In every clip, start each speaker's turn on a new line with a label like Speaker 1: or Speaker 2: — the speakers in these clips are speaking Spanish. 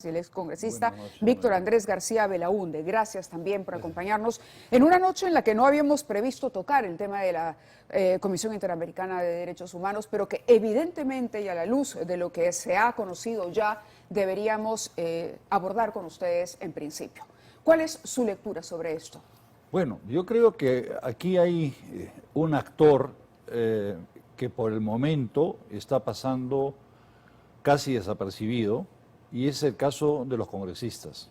Speaker 1: Y el excongresista Víctor Andrés García Belaúnde. Gracias también por acompañarnos en una noche en la que no habíamos previsto tocar el tema de la Comisión Interamericana de Derechos Humanos, pero que evidentemente y a la luz de lo que se ha conocido ya deberíamos abordar con ustedes en principio. ¿Cuál es su lectura sobre esto?
Speaker 2: Bueno, yo creo que aquí hay un actor que por el momento está pasando casi desapercibido, y es el caso de los congresistas.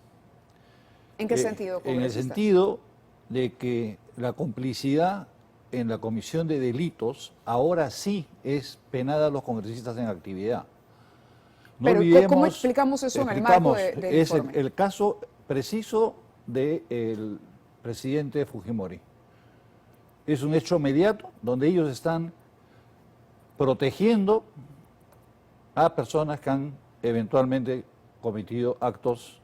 Speaker 1: ¿En qué sentido,
Speaker 2: En el sentido de que la complicidad en la comisión de delitos ahora sí es penada a los congresistas en actividad.
Speaker 1: No Pero ¿cómo explicamos eso en el marco del informe?
Speaker 2: El caso preciso del presidente Fujimori. Es un hecho inmediato donde ellos están protegiendo a personas que han eventualmente cometido actos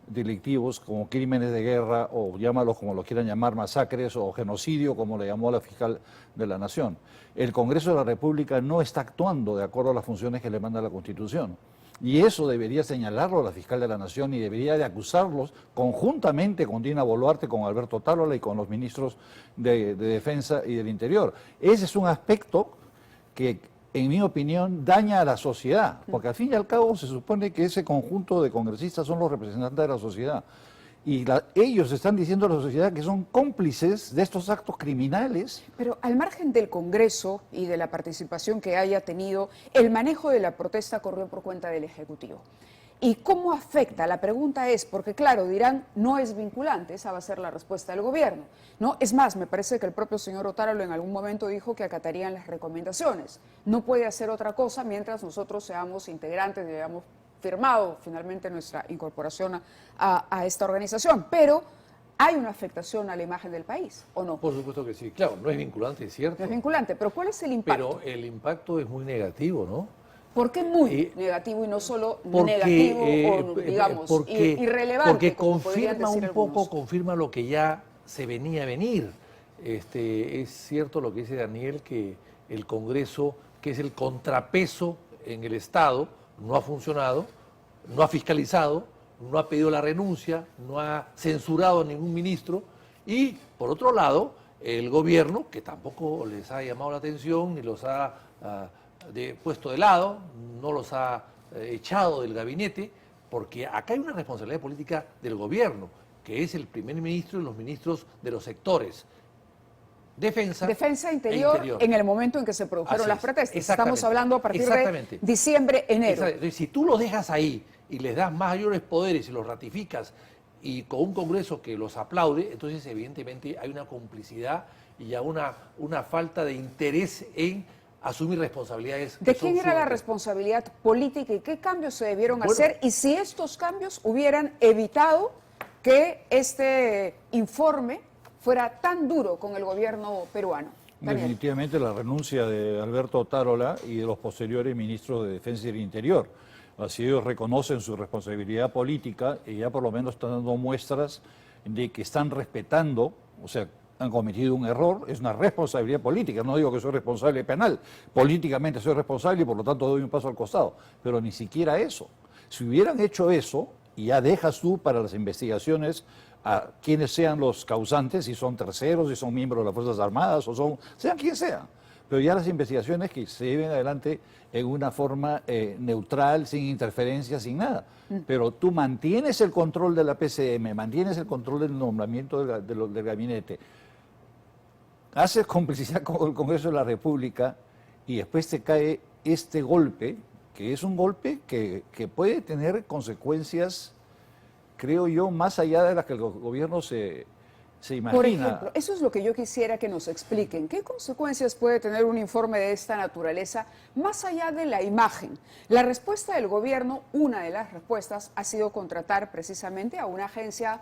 Speaker 2: delictivos como crímenes de guerra, o llámalos como lo quieran llamar, masacres o genocidio, como le llamó la fiscal de la Nación. El Congreso de la República no está actuando de acuerdo a las funciones que le manda la Constitución. Y eso debería señalarlo la fiscal de la Nación y debería de acusarlos conjuntamente con Dina Boluarte, con Alberto Tarola y con los ministros de Defensa y del Interior. Ese es un aspecto que, en mi opinión, daña a la sociedad, porque al fin y al cabo se supone que ese conjunto de congresistas son los representantes de la sociedad. Y ellos están diciendo a la sociedad que son cómplices de estos actos criminales.
Speaker 1: Pero al margen del Congreso y de la participación que haya tenido, el manejo de la protesta corrió por cuenta del Ejecutivo. ¿Y cómo afecta? La pregunta es, porque claro, dirán, no es vinculante, esa va a ser la respuesta del gobierno, ¿no? Es más, me parece que el propio señor Otárola en algún momento dijo que acatarían las recomendaciones. No puede hacer otra cosa mientras nosotros seamos integrantes, hayamos firmado finalmente nuestra incorporación a esta organización. Pero hay una afectación a la imagen del país, ¿o no?
Speaker 3: Por supuesto que sí. Claro, no es vinculante, es cierto.
Speaker 1: No es vinculante, pero ¿cuál es el impacto?
Speaker 3: Pero el impacto es muy negativo, ¿no?
Speaker 1: ¿Por qué muy negativo y no solo negativo o, digamos, irrelevante?
Speaker 3: Porque confirma un poco, confirma lo que ya se venía a venir. Es cierto lo que dice Daniel, que el Congreso, que es el contrapeso en el Estado, no ha funcionado, no ha fiscalizado, no ha pedido la renuncia, no ha censurado a ningún ministro. Y, por otro lado, el gobierno, que tampoco les ha llamado la atención ni los ha puesto de lado, no los ha echado del gabinete, porque acá hay una responsabilidad política del gobierno, que es el primer ministro y los ministros de los sectores. Defensa
Speaker 1: e interior, en el momento en que se produjeron las protestas. Estamos hablando a partir de diciembre, enero.
Speaker 3: Entonces, si tú los dejas ahí y les das mayores poderes y los ratificas y con un Congreso que los aplaude, entonces evidentemente hay una complicidad y una falta de interés en asumir responsabilidades.
Speaker 1: ¿De quién era la responsabilidad política y qué cambios se debieron hacer? Y si estos cambios hubieran evitado que este informe fuera tan duro con el gobierno peruano. Daniel.
Speaker 2: Definitivamente la renuncia de Alberto Tarola y de los posteriores ministros de Defensa y del Interior. Así ellos reconocen su responsabilidad política y ya por lo menos están dando muestras de que están respetando, o sea, han cometido un error, es una responsabilidad política, no digo que soy responsable penal, políticamente soy responsable y por lo tanto doy un paso al costado, pero ni siquiera eso. Si hubieran hecho eso, y ya dejas tú para las investigaciones a quienes sean los causantes, si son terceros, si son miembros de las Fuerzas Armadas, o sean quien sea, pero ya las investigaciones que se lleven adelante en una forma neutral, sin interferencia, sin nada. Pero tú mantienes el control de la PCM, mantienes el control del nombramiento del gabinete, haces complicidad con el Congreso de la República y después te cae este golpe, que es un golpe que puede tener consecuencias, creo yo, más allá de las que el gobierno se imagina.
Speaker 1: Por ejemplo, eso es lo que yo quisiera que nos expliquen. ¿Qué consecuencias puede tener un informe de esta naturaleza más allá de la imagen? La respuesta del gobierno, una de las respuestas, ha sido contratar precisamente a una agencia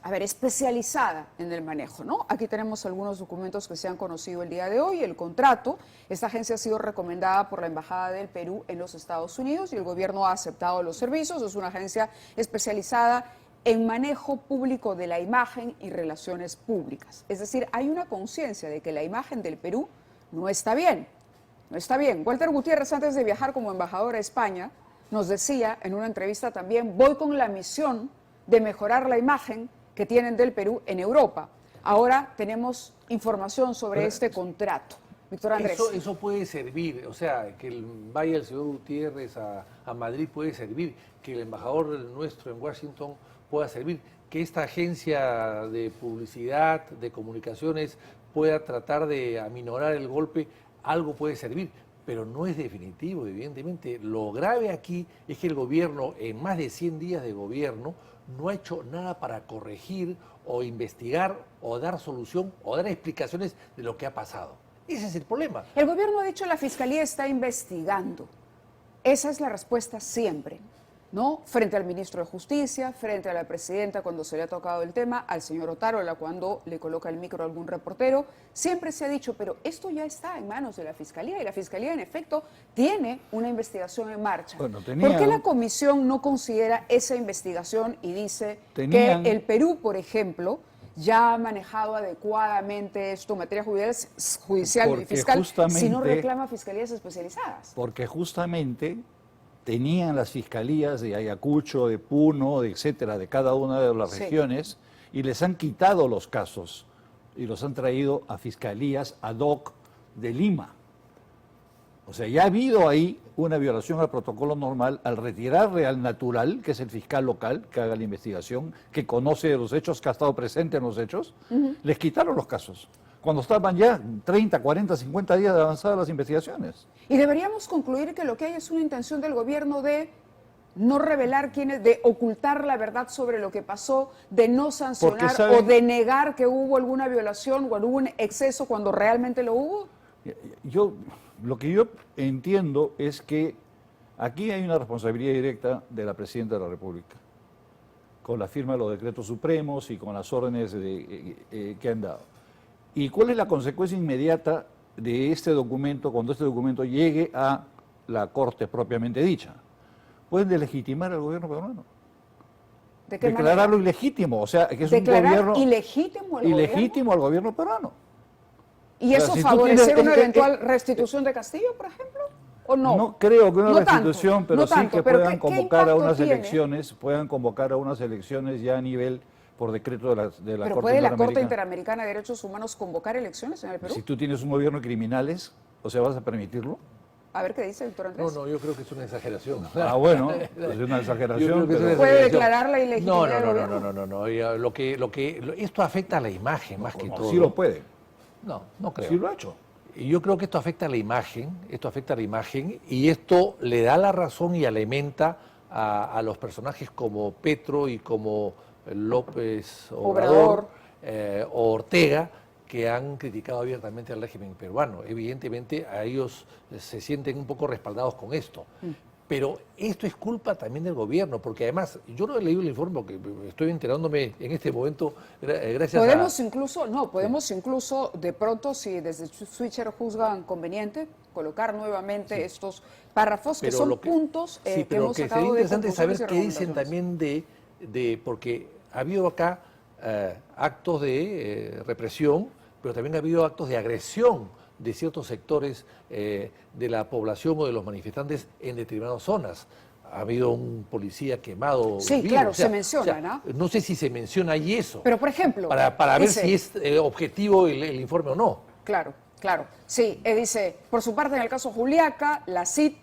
Speaker 1: especializada en el manejo, ¿no? Aquí tenemos algunos documentos que se han conocido el día de hoy. El contrato, esta agencia ha sido recomendada por la Embajada del Perú en los Estados Unidos y el gobierno ha aceptado los servicios. Es una agencia especializada en manejo público de la imagen y relaciones públicas. Es decir, hay una conciencia de que la imagen del Perú no está bien. No está bien. Walter Gutiérrez, antes de viajar como embajador a España, nos decía en una entrevista también, voy con la misión de mejorar la imagen que tienen del Perú en Europa. Ahora tenemos información sobre este contrato. Víctor Andrés.
Speaker 3: Eso puede servir, o sea, que vaya el señor Gutiérrez a Madrid puede servir, que el embajador nuestro en Washington pueda servir, que esta agencia de publicidad, de comunicaciones, pueda tratar de aminorar el golpe, algo puede servir, pero no es definitivo, evidentemente. Lo grave aquí es que el gobierno, en más de 100 días de gobierno, no ha hecho nada para corregir o investigar o dar solución o dar explicaciones de lo que ha pasado. Ese es el problema.
Speaker 1: El gobierno ha dicho que la Fiscalía está investigando. Esa es la respuesta siempre, ¿no? Frente al ministro de Justicia, frente a la presidenta cuando se le ha tocado el tema, al señor Otárola cuando le coloca el micro a algún reportero, siempre se ha dicho, pero esto ya está en manos de la Fiscalía y la Fiscalía en efecto tiene una investigación en marcha.
Speaker 2: Bueno,
Speaker 1: ¿Por qué la Comisión no considera esa investigación y dice que el Perú, por ejemplo, ya ha manejado adecuadamente esto en materia judicial y fiscal, si no reclama fiscalías especializadas?
Speaker 2: Porque justamente tenían las fiscalías de Ayacucho, de Puno, etcétera, de cada una de las regiones, y les han quitado los casos y los han traído a fiscalías ad hoc de Lima. O sea, ya ha habido ahí una violación al protocolo normal al retirarle al natural, que es el fiscal local, que haga la investigación, que conoce los hechos, que ha estado presente en los hechos, les quitaron los casos, cuando estaban ya 30, 40, 50 días de avanzadas las investigaciones.
Speaker 1: Y deberíamos concluir que lo que hay es una intención del gobierno de no revelar quiénes, de ocultar la verdad sobre lo que pasó, de no sancionar o de negar que hubo alguna violación o algún exceso cuando realmente lo hubo.
Speaker 2: Lo que yo entiendo es que aquí hay una responsabilidad directa de la Presidenta de la República, con la firma de los decretos supremos y con las órdenes que han dado. ¿Y cuál es la consecuencia inmediata de este documento cuando este documento llegue a la Corte propiamente dicha? Pueden deslegitimar al gobierno peruano.
Speaker 1: ¿De qué
Speaker 2: declararlo
Speaker 1: manera?
Speaker 2: ilegítimo, o sea, que es
Speaker 1: ¿Declarar
Speaker 2: un gobierno
Speaker 1: ilegítimo
Speaker 2: al gobierno peruano.
Speaker 1: ¿Y eso
Speaker 2: si
Speaker 1: favorecer una eventual restitución de Castillo, por ejemplo? ¿O no?
Speaker 2: No creo que una
Speaker 1: no
Speaker 2: restitución,
Speaker 1: tanto,
Speaker 2: pero
Speaker 1: no
Speaker 2: sí
Speaker 1: tanto,
Speaker 2: que
Speaker 1: pero
Speaker 2: puedan
Speaker 1: ¿qué
Speaker 2: convocar a
Speaker 1: impacto
Speaker 2: unas
Speaker 1: tiene?
Speaker 2: elecciones, puedan convocar a unas elecciones ya a nivel por decreto de la
Speaker 1: ¿Pero
Speaker 2: Corte
Speaker 1: puede la Corte
Speaker 2: Interamericana.
Speaker 1: Interamericana de Derechos Humanos convocar elecciones en el Perú?
Speaker 2: Si tú tienes un gobierno de criminales, o sea, ¿vas a permitirlo?
Speaker 1: A ver qué dice Víctor Andrés.
Speaker 3: No, yo creo que es una exageración.
Speaker 2: Ah, bueno, es una exageración.
Speaker 1: ¿Puede declarar la ilegitimidad del gobierno?
Speaker 3: No. Esto afecta a la imagen más que todo.
Speaker 2: Sí lo puede.
Speaker 3: No creo.
Speaker 2: Sí lo ha hecho.
Speaker 3: Y yo creo que esto afecta a la imagen, y esto le da la razón y alimenta a los personajes como Petro y como López Obrador o Ortega, que han criticado abiertamente al régimen peruano. Evidentemente a ellos se sienten un poco respaldados con esto. Pero esto es culpa también del gobierno, porque además, yo no he leído el informe porque estoy enterándome en este momento gracias
Speaker 1: podemos incluso de pronto, si desde Switcher juzgan conveniente, colocar nuevamente estos párrafos que son puntos que hemos sacado de conclusiones y recomendaciones.
Speaker 3: Sería interesante saber qué dicen también porque ha habido acá actos de represión, pero también ha habido actos de agresión de ciertos sectores de la población o de los manifestantes en determinadas zonas. Ha habido un policía quemado.
Speaker 1: Sí,
Speaker 3: vivo.
Speaker 1: claro, se menciona, ¿no?
Speaker 3: No sé si se menciona ahí eso.
Speaker 1: Pero, por ejemplo...
Speaker 3: Para ver si es objetivo el informe o no.
Speaker 1: Claro. Sí, dice, por su parte, en el caso Juliaca, la CID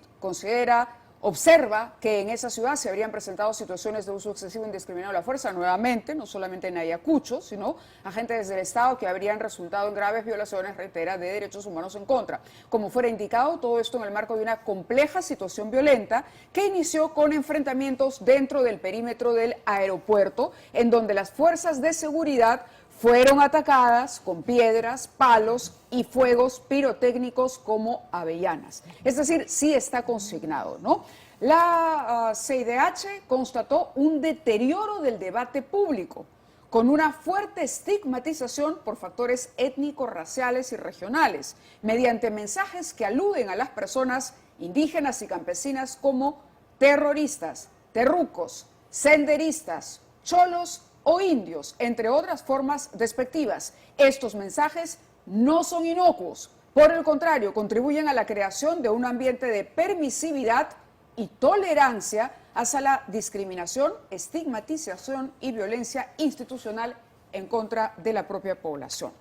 Speaker 1: observa que en esa ciudad se habrían presentado situaciones de uso excesivo e indiscriminado de la fuerza, nuevamente, no solamente en Ayacucho, sino agentes del Estado que habrían resultado en graves violaciones, reitera, de derechos humanos en contra. Como fuera indicado, todo esto en el marco de una compleja situación violenta que inició con enfrentamientos dentro del perímetro del aeropuerto, en donde las fuerzas de seguridad fueron atacadas con piedras, palos y fuegos pirotécnicos como avellanas. Es decir, sí está consignado, ¿no? La CIDH constató un deterioro del debate público, con una fuerte estigmatización por factores étnicos, raciales y regionales, mediante mensajes que aluden a las personas indígenas y campesinas como terroristas, terrucos, senderistas, cholos o indios, entre otras formas despectivas. Estos mensajes no son inocuos, por el contrario, contribuyen a la creación de un ambiente de permisividad y tolerancia hacia la discriminación, estigmatización y violencia institucional en contra de la propia población.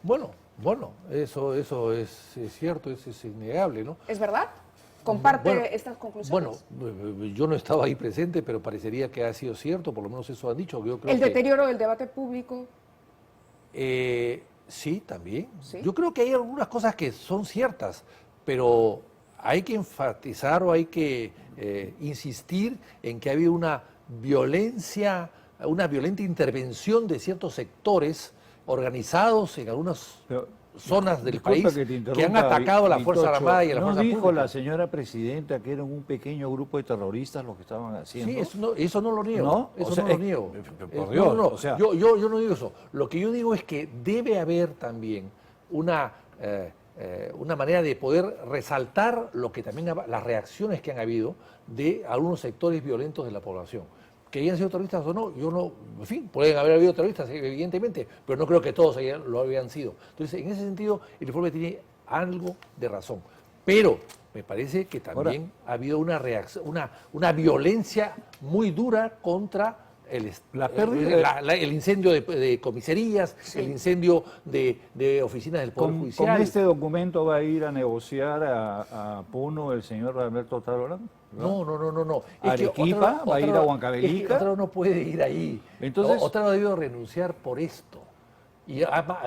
Speaker 3: Bueno, eso es cierto, eso es innegable, ¿no?
Speaker 1: ¿Es verdad? ¿Comparte
Speaker 3: Bueno,
Speaker 1: estas conclusiones?
Speaker 3: Bueno, yo no estaba ahí presente, pero parecería que ha sido cierto, por lo menos eso han dicho. Yo creo
Speaker 1: ¿El deterioro del debate público?
Speaker 3: Sí, también.
Speaker 1: ¿Sí?
Speaker 3: Yo creo que hay algunas cosas que son ciertas, pero hay que enfatizar o hay que insistir en que ha habido una violenta intervención de ciertos sectores organizados en algunas zonas del país que han atacado a la Fuerza Armada y a la Fuerza Pública.
Speaker 2: ¿No dijo la señora presidenta que eran un pequeño grupo de terroristas los que estaban haciendo?
Speaker 3: Sí, eso no lo niego.
Speaker 2: ¿No?
Speaker 3: Eso
Speaker 2: o sea,
Speaker 3: no lo niego.
Speaker 2: Por Dios,
Speaker 3: no.
Speaker 2: o sea,
Speaker 3: yo no digo eso. Lo que yo digo es que debe haber también una manera de poder resaltar lo que también las reacciones que han habido de algunos sectores violentos de la población. Que hayan sido terroristas o no, yo no, en fin, pueden haber habido terroristas, evidentemente, pero no creo que todos lo habían sido. Entonces, en ese sentido, el informe tiene algo de razón. Pero me parece que también ha habido una reacción, una violencia muy dura contra el incendio de comisarías,
Speaker 1: sí,
Speaker 3: el incendio de oficinas del Poder Judicial.
Speaker 2: ¿Con este documento va a ir a negociar a Puno el señor Alberto Tarola?
Speaker 3: No.
Speaker 2: Arequipa, va a ir a Huancavelica.
Speaker 3: Es que Otero no puede ir ahí.
Speaker 2: Entonces,
Speaker 3: Otero ha debido renunciar por esto.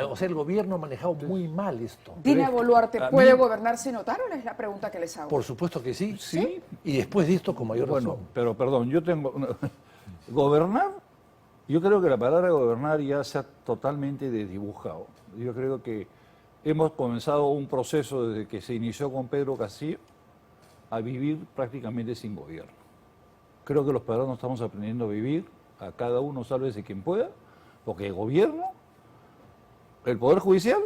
Speaker 3: O sea, el gobierno ha manejado muy mal esto.
Speaker 1: Dina Boluarte,
Speaker 2: a
Speaker 1: ¿puede
Speaker 2: mí-
Speaker 1: gobernar sin Tarola? Es la pregunta que les hago.
Speaker 3: Por supuesto que sí.
Speaker 2: Sí.
Speaker 3: Y después de esto, con mayor
Speaker 2: Bueno,
Speaker 3: razón.
Speaker 2: pero perdón, yo tengo... Gobernar, yo creo que la palabra gobernar ya se ha totalmente desdibujado. Yo creo que hemos comenzado un proceso desde que se inició con Pedro Castillo a vivir prácticamente sin gobierno. Creo que los peruanos estamos aprendiendo a vivir, a cada uno sálvese quien pueda, porque el gobierno, el Poder Judicial,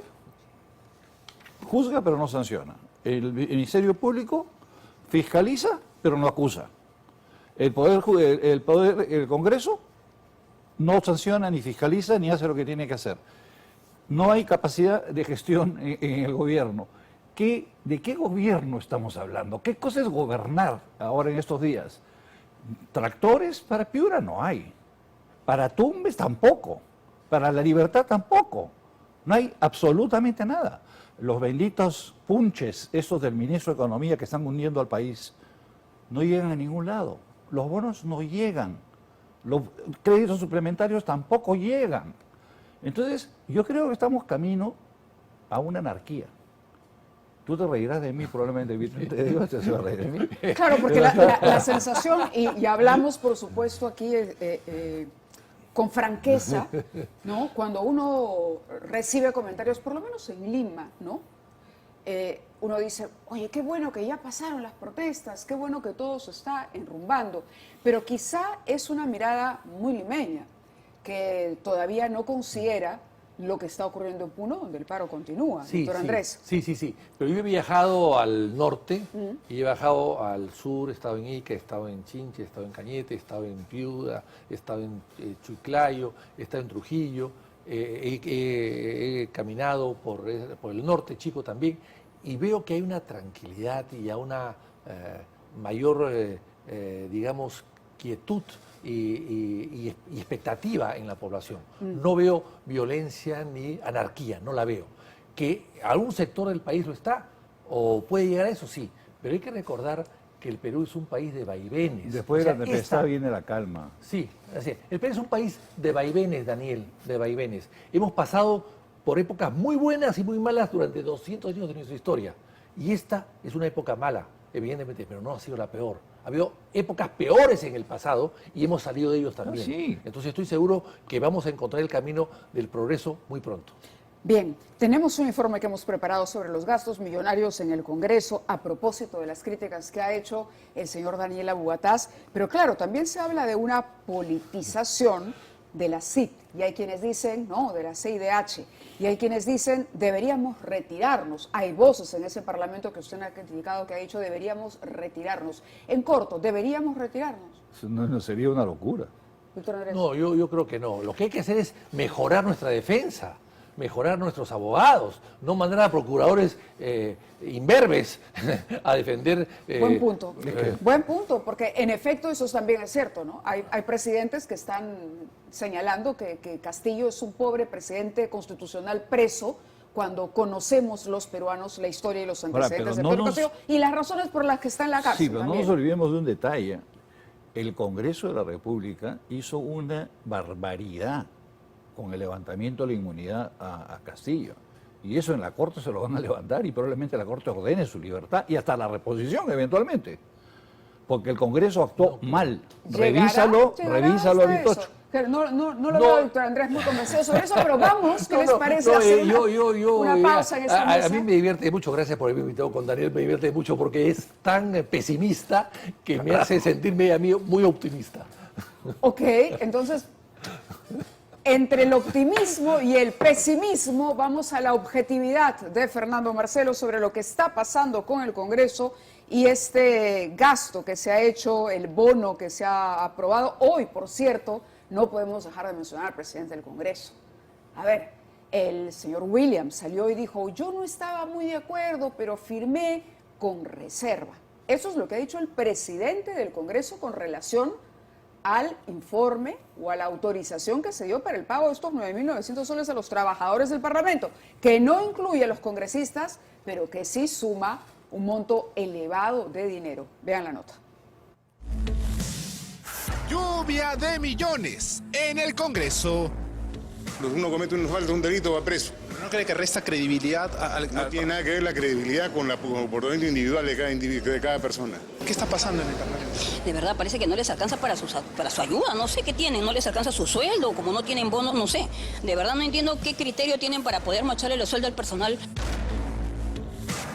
Speaker 2: juzga pero no sanciona. El Ministerio Público fiscaliza pero no acusa. El Congreso no sanciona, ni fiscaliza, ni hace lo que tiene que hacer. No hay capacidad de gestión en el gobierno. ¿De qué gobierno estamos hablando? ¿Qué cosa es gobernar ahora en estos días? Tractores para Piura no hay. Para Tumbes tampoco. Para La Libertad tampoco. No hay absolutamente nada. Los benditos punches, esos del ministro de Economía que están hundiendo al país, no llegan a ningún lado. Los bonos no llegan. Los créditos suplementarios tampoco llegan. Entonces, yo creo que estamos camino a una anarquía. Tú te reirás de mí, probablemente, Víctor. Te digo, te vas a reír de mí.
Speaker 1: Claro, porque la sensación, y hablamos, por supuesto, aquí con franqueza, ¿no? Cuando uno recibe comentarios, por lo menos en Lima, ¿no? Uno dice, oye, qué bueno que ya pasaron las protestas, qué bueno que todo se está enrumbando, pero quizá es una mirada muy limeña, que todavía no considera lo que está ocurriendo en Puno, donde el paro continúa, doctor Andrés.
Speaker 3: Sí. Pero yo he viajado al norte, y he viajado al sur, he estado en Ica, he estado en Chinche, he estado en Cañete, he estado en Piura, he estado en Chiclayo, he estado en Trujillo, he caminado por el norte, Chico también, y veo que hay una tranquilidad y ya una mayor, digamos, quietud y expectativa en la población. No veo violencia ni anarquía, no la veo. Que algún sector del país lo está, o puede llegar a eso, sí, pero hay que recordar que el Perú es un país de vaivenes.
Speaker 2: Después de la tempestad viene la calma.
Speaker 3: Sí, así es. El Perú es un país de vaivenes, Daniel, de vaivenes. Hemos pasado por épocas muy buenas y muy malas durante 200 años de nuestra historia. Y esta es una época mala, evidentemente, pero no ha sido la peor. Ha habido épocas peores en el pasado y hemos salido de ellos también.
Speaker 2: Sí.
Speaker 3: Entonces estoy seguro que vamos a encontrar el camino del progreso muy pronto.
Speaker 1: Bien, tenemos un informe que hemos preparado sobre los gastos millonarios en el Congreso a propósito de las críticas que ha hecho el señor Daniel Abugataz, pero claro, también se habla de una politización de la CIT, y hay quienes dicen, no, de la CIDH, y hay quienes dicen, deberíamos retirarnos. Hay voces en ese Parlamento que usted ha criticado, que ha dicho, deberíamos retirarnos. En corto, ¿deberíamos retirarnos?
Speaker 2: No sería una locura.
Speaker 1: Doctor Andrés.
Speaker 3: No, yo creo que no. Lo que hay que hacer es mejorar nuestra defensa. mejorar nuestros abogados, no mandar a procuradores imberbes a defender...
Speaker 1: Buen punto, buen punto, porque en efecto eso también es cierto, ¿no? Hay presidentes que están señalando que Castillo es un pobre presidente constitucional preso, cuando conocemos los peruanos la historia y los antecedentes de Pedro Castillo y las razones por las que está en la cárcel.
Speaker 2: Sí, pero
Speaker 1: también.
Speaker 2: no nos olvidemos de un detalle. El Congreso de la República hizo una barbaridad con el levantamiento de la inmunidad a Castillo. Y eso en la Corte se lo van a levantar y probablemente la Corte ordene su libertad y hasta la reposición eventualmente. Porque el Congreso actuó mal. Revísalo a Vitocho.
Speaker 1: No lo veo, doctor Andrés, muy convencido sobre eso, pero vamos, ¿qué les parece hacer una pausa en esta mesa?
Speaker 3: A mí me divierte mucho, gracias por haberme invitado con Daniel, me divierte mucho porque es tan pesimista que me hace sentirme a mí muy optimista.
Speaker 1: Ok, entonces, entre el optimismo y el pesimismo, vamos a la objetividad de Fernando Marcelo sobre lo que está pasando con el Congreso y este gasto que se ha hecho, el bono que se ha aprobado hoy, por cierto. No podemos dejar de mencionar al presidente del Congreso. A ver, el señor Williams salió y dijo, yo no estaba muy de acuerdo, pero firmé con reserva. Eso es lo que ha dicho el presidente del Congreso con relación al informe o a la autorización que se dio para el pago de estos 9.900 soles a los trabajadores del Parlamento, que no incluye a los congresistas, pero que sí suma un monto elevado de dinero. Vean la nota.
Speaker 4: Lluvia de millones en el Congreso.
Speaker 5: Uno comete una falta, un delito, va preso.
Speaker 4: ¿No cree que resta credibilidad
Speaker 5: No tiene nada que ver la credibilidad con el comportamiento individual de cada persona.
Speaker 4: ¿Qué está pasando en el Parlamento?
Speaker 6: De verdad, parece que no les alcanza para su ayuda, no sé qué tienen, no les alcanza su sueldo, como no tienen bonos, no sé. De verdad no entiendo qué criterio tienen para poder macharle el sueldo al personal.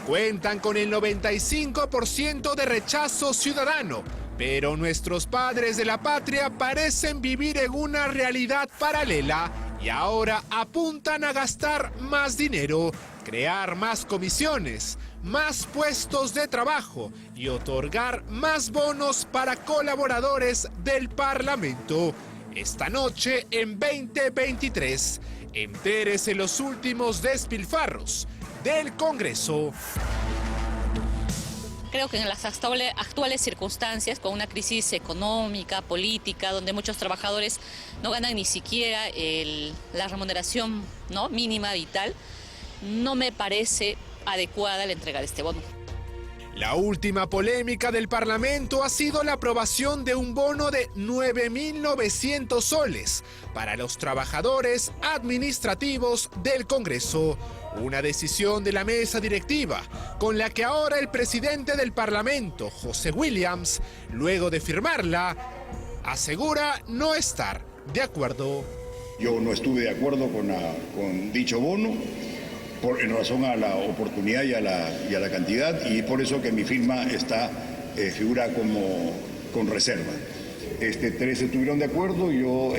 Speaker 4: Cuentan con el 95% de rechazo ciudadano, pero nuestros padres de la patria parecen vivir en una realidad paralela y ahora apuntan a gastar más dinero, crear más comisiones, más puestos de trabajo y otorgar más bonos para colaboradores del Parlamento. Esta noche, en 2023, entérese los últimos despilfarros del Congreso.
Speaker 7: Creo que en las actuales circunstancias, con una crisis económica, política, donde muchos trabajadores no ganan ni siquiera la remuneración, ¿no?, mínima vital, no me parece adecuada la entrega de este bono.
Speaker 4: La última polémica del Parlamento ha sido la aprobación de un bono de 9.900 soles para los trabajadores administrativos del Congreso. Una decisión de la mesa directiva, con la que ahora el presidente del Parlamento, José Williams, luego de firmarla, asegura no estar de acuerdo.
Speaker 8: Yo no estuve de acuerdo con dicho bono en razón a la oportunidad y a la cantidad, y por eso que mi firma figura con reserva. Tres estuvieron de acuerdo, yo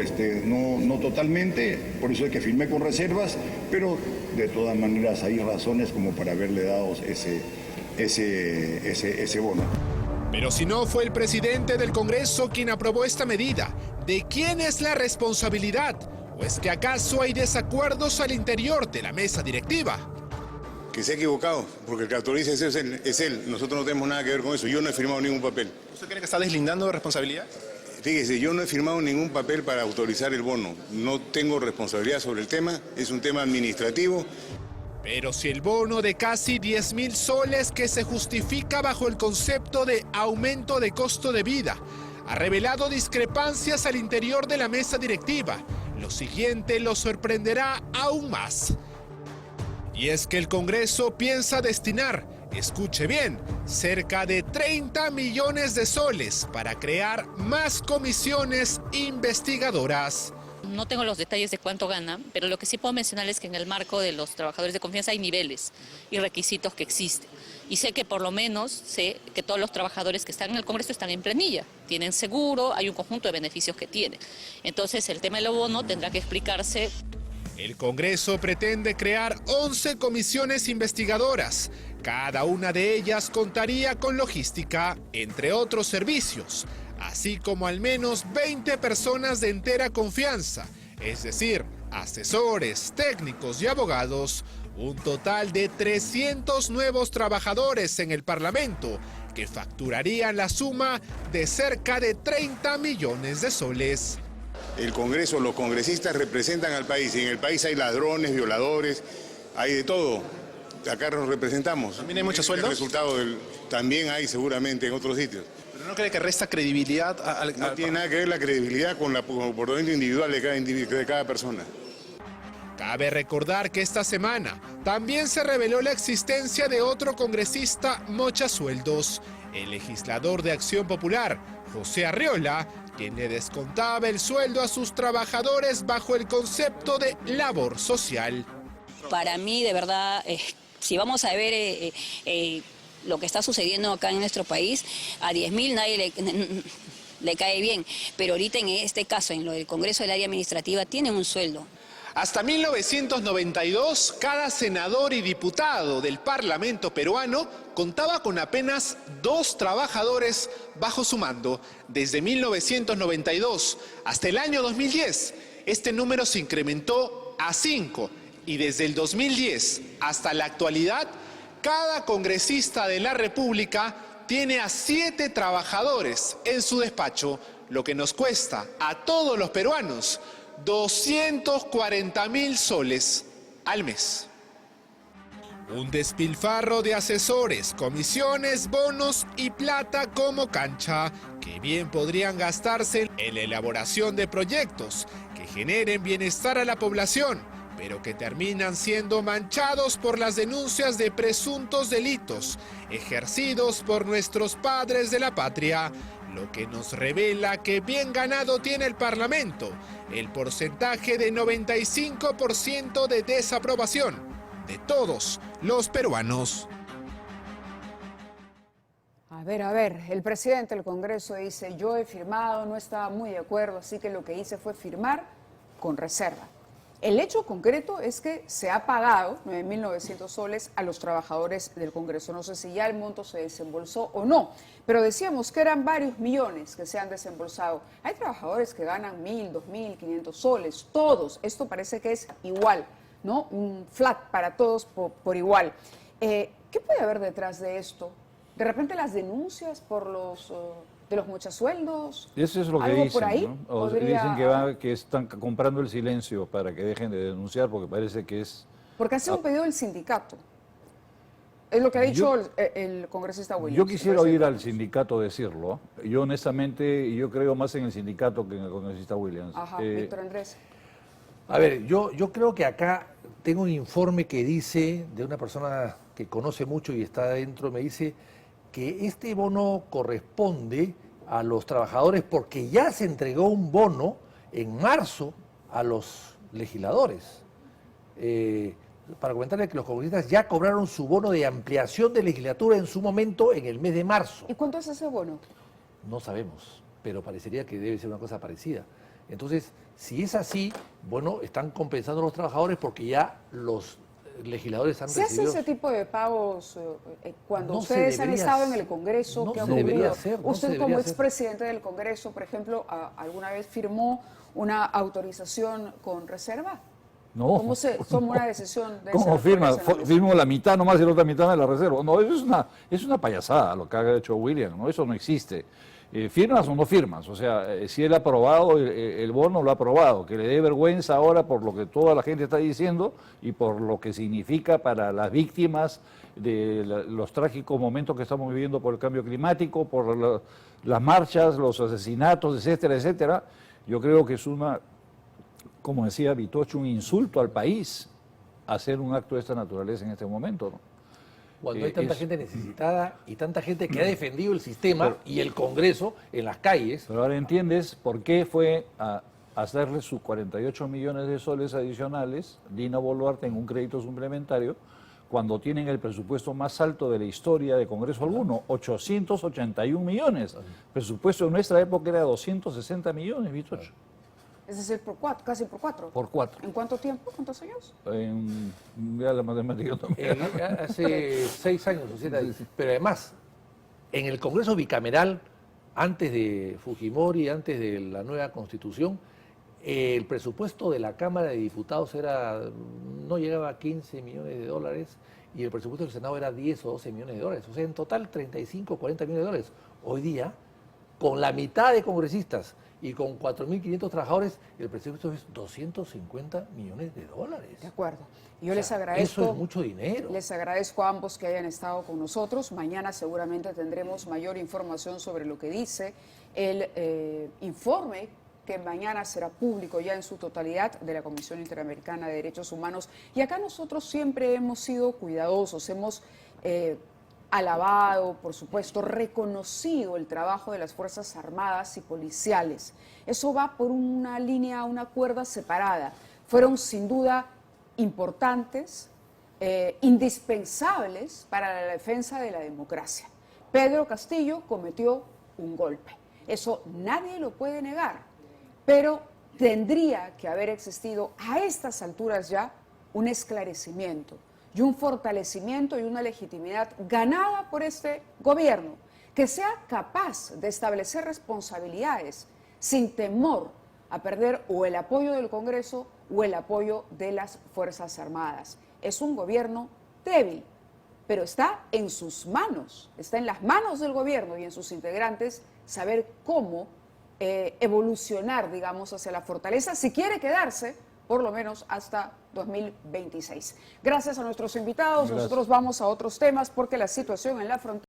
Speaker 8: no totalmente, por eso es que firmé con reservas, pero de todas maneras hay razones como para haberle dado ese bono.
Speaker 4: Pero si no fue el presidente del Congreso quien aprobó esta medida, ¿de quién es la responsabilidad? ¿O es que acaso hay desacuerdos al interior de la mesa directiva?
Speaker 5: Que se ha equivocado, porque el que autoriza es él. Nosotros no tenemos nada que ver con eso. Yo no he firmado ningún papel.
Speaker 4: ¿Usted cree que está deslindando de responsabilidad?
Speaker 5: Fíjese, yo no he firmado ningún papel para autorizar el bono. No tengo responsabilidad sobre el tema, es un tema administrativo.
Speaker 4: Pero si el bono de casi 10.000 soles que se justifica bajo el concepto de aumento de costo de vida ha revelado discrepancias al interior de la mesa directiva, lo siguiente lo sorprenderá aún más. Y es que el Congreso piensa destinar, escuche bien, cerca de 30 millones de soles para crear más comisiones investigadoras.
Speaker 7: No tengo los detalles de cuánto ganan, pero lo que sí puedo mencionar es que en el marco de los trabajadores de confianza hay niveles y requisitos que existen. Y sé que por lo menos sé que todos los trabajadores que están en el Congreso están en planilla, tienen seguro, hay un conjunto de beneficios que tienen. Entonces el tema del bono tendrá que explicarse.
Speaker 4: El Congreso pretende crear 11 comisiones investigadoras. Cada una de ellas contaría con logística, entre otros servicios, así como al menos 20 personas de entera confianza, es decir, asesores, técnicos y abogados, un total de 300 nuevos trabajadores en el Parlamento que facturarían la suma de cerca de 30 millones de soles.
Speaker 5: El Congreso, los congresistas representan al país y en el país hay ladrones, violadores, hay de todo. Acá nos representamos.
Speaker 9: ¿También hay muchos sueldos?
Speaker 5: El resultado también hay seguramente en otros sitios.
Speaker 9: ¿Pero no cree que resta credibilidad al
Speaker 5: No tiene nada que ver la credibilidad con el comportamiento individual de cada persona.
Speaker 4: Cabe recordar que esta semana también se reveló la existencia de otro congresista mochasueldos, el legislador de Acción Popular, José Arriola, quien le descontaba el sueldo a sus trabajadores bajo el concepto de labor social.
Speaker 6: Para mí, de verdad, si vamos a ver lo que está sucediendo acá en nuestro país, a 10.000 nadie le cae bien, pero ahorita en este caso, en lo del Congreso del Área Administrativa, tienen un sueldo.
Speaker 4: Hasta 1992, cada senador y diputado del Parlamento peruano contaba con apenas 2 trabajadores bajo su mando. Desde 1992 hasta el año 2010, este número se incrementó a 5. Y desde el 2010 hasta la actualidad, cada congresista de la República tiene a 7 trabajadores en su despacho, lo que nos cuesta a todos los peruanos 240.000 soles al mes. Un despilfarro de asesores, comisiones, bonos y plata como cancha, que bien podrían gastarse en la elaboración de proyectos que generen bienestar a la población, pero que terminan siendo manchados por las denuncias de presuntos delitos ejercidos por nuestros padres de la patria, lo que nos revela que bien ganado tiene el Parlamento el porcentaje de 95% de desaprobación de todos los peruanos.
Speaker 1: A ver, el presidente del Congreso dice, yo he firmado, no estaba muy de acuerdo, así que lo que hice fue firmar con reserva. El hecho concreto es que se ha pagado 9.900 soles a los trabajadores del Congreso. No sé si ya el monto se desembolsó o no, pero decíamos que eran varios millones que se han desembolsado. Hay trabajadores que ganan 1.000, 2.500 soles, todos. Esto parece que es igual, ¿no? Un flat para todos por igual. ¿Qué puede haber detrás de esto? De repente las denuncias por los... de los mochasueldos.
Speaker 2: Eso es lo que
Speaker 1: ¿Algo
Speaker 2: dicen,
Speaker 1: por ahí?
Speaker 2: ¿no? O dicen que están comprando el silencio para que dejen de denunciar porque parece que es...
Speaker 1: Porque ha sido un pedido del sindicato. Es lo que ha dicho el congresista Williams.
Speaker 2: Yo quisiera oír al sindicato decirlo. Yo honestamente, yo creo más en el sindicato que en el congresista Williams.
Speaker 1: Ajá, Víctor Andrés.
Speaker 3: A ver, yo creo que acá tengo un informe que dice, de una persona que conoce mucho y está adentro, me dice que este bono corresponde a los trabajadores porque ya se entregó un bono en marzo a los legisladores. Para comentarles que los congresistas ya cobraron su bono de ampliación de legislatura en su momento en el mes de marzo.
Speaker 1: ¿Y cuánto es ese bono?
Speaker 3: No sabemos, pero parecería que debe ser una cosa parecida. Entonces, si es así, bueno, están compensando a los trabajadores porque ya los legisladores han
Speaker 1: ¿Se
Speaker 3: recibido...
Speaker 1: hace ese tipo de pagos cuando
Speaker 3: No
Speaker 1: ustedes
Speaker 3: se
Speaker 1: han
Speaker 3: debería
Speaker 1: estado en
Speaker 3: hacer.
Speaker 1: el Congreso?
Speaker 3: No
Speaker 1: ¿Qué ha
Speaker 3: se debería
Speaker 1: ocurrido?
Speaker 3: hacer, no se
Speaker 1: Usted como
Speaker 3: debería hacer.
Speaker 1: expresidente del Congreso, por ejemplo, ¿alguna vez firmó una autorización con reserva?
Speaker 2: No.
Speaker 1: ¿Cómo se toma una decisión de
Speaker 2: ¿Cómo
Speaker 1: esa
Speaker 2: firma?
Speaker 1: naturaleza?
Speaker 2: Firmo la mitad nomás y la otra mitad de la reserva. No, eso es una payasada lo que ha hecho William, ¿no? Eso no existe. ¿Firmas o no firmas? O sea, si él ha aprobado el bono, lo ha aprobado. Que le dé vergüenza ahora por lo que toda la gente está diciendo y por lo que significa para las víctimas de los trágicos momentos que estamos viviendo por el cambio climático, por las marchas, los asesinatos, etcétera, etcétera. Yo creo que es como decía Vitocho, un insulto al país hacer un acto de esta naturaleza en este momento, ¿no?
Speaker 3: Cuando hay tanta gente necesitada y tanta gente que ha defendido el sistema y el Congreso en las calles.
Speaker 2: Pero ahora entiendes por qué fue a hacerle sus 48 millones de soles adicionales Dina Boluarte en un crédito suplementario cuando tienen el presupuesto más alto de la historia de Congreso alguno, 881 millones. El presupuesto de nuestra época era 260 millones, Vitocho.
Speaker 1: Es decir, casi por 4.
Speaker 2: Por 4.
Speaker 1: ¿En cuánto tiempo? ¿Cuántos años?
Speaker 2: Ya la matemática también.
Speaker 3: Hace 6 años o 7 años. Pero además, en el Congreso bicameral, antes de Fujimori, antes de la nueva Constitución, El presupuesto de la Cámara de Diputados no llegaba a 15 millones de dólares y el presupuesto del Senado era 10 o 12 millones de dólares. O sea, en total 35 o 40 millones de dólares. Hoy día, con la mitad de congresistas y con 4.500 trabajadores, el presupuesto es 250 millones de dólares.
Speaker 1: De acuerdo. Yo les agradezco.
Speaker 3: Eso es mucho dinero.
Speaker 1: Les agradezco a ambos que hayan estado con nosotros. Mañana seguramente tendremos mayor información sobre lo que dice el informe que mañana será público ya en su totalidad de la Comisión Interamericana de Derechos Humanos. Y acá nosotros siempre hemos sido cuidadosos, hemos alabado, por supuesto, reconocido el trabajo de las Fuerzas Armadas y policiales. Eso va por una línea, una cuerda separada. Fueron sin duda importantes, indispensables para la defensa de la democracia. Pedro Castillo cometió un golpe. Eso nadie lo puede negar. Pero tendría que haber existido a estas alturas ya un esclarecimiento y un fortalecimiento y una legitimidad ganada por este gobierno, que sea capaz de establecer responsabilidades sin temor a perder o el apoyo del Congreso o el apoyo de las Fuerzas Armadas. Es un gobierno débil, pero está en sus manos, está en las manos del gobierno y en sus integrantes saber cómo evolucionar, digamos, hacia la fortaleza, si quiere quedarse, por lo menos hasta 2026. Gracias a nuestros invitados. Nosotros vamos a otros temas porque la situación en la frontera